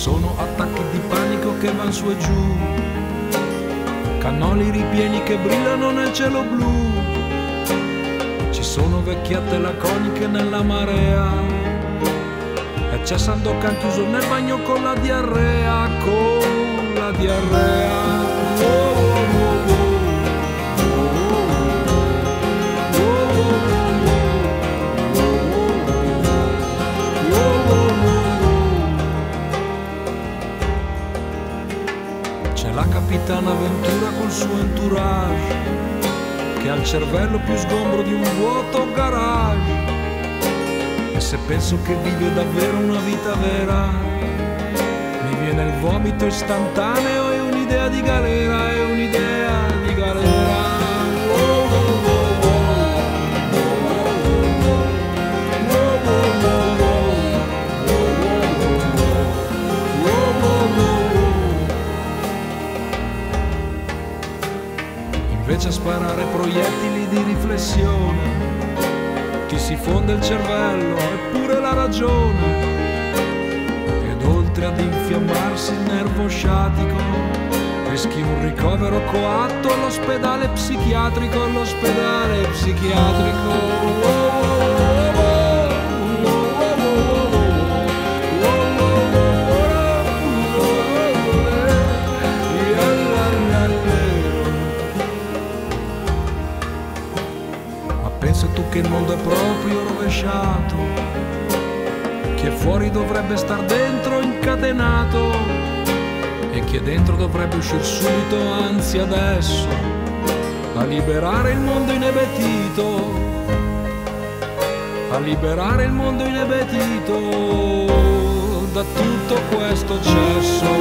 sono attacchi di panico che van su e giù, cannoli ripieni che brillano nel cielo blu. Ci sono vecchiette laconiche nella marea e c'è Sandokan chiuso nel bagno con la diarrea, con la diarrea. C'è la capitana Ventura col suo entourage che ha il cervello più sgombro di un vuoto garage. E se penso che vive davvero una vita vera, mi viene il vomito istantaneo e un'idea di galera, è un'idea di galera. Invece a sparare proiettili di riflessione ti si fonde il cervello eppure la ragione, ed oltre ad infiammarsi il nervo sciatico rischi un ricovero coatto all'ospedale psichiatrico, all'ospedale psichiatrico. Pensa tu che il mondo è proprio rovesciato, chi è fuori dovrebbe star dentro incatenato e chi è dentro dovrebbe uscire subito, anzi adesso, a liberare il mondo inebetito, a liberare il mondo inebetito da tutto questo cesso.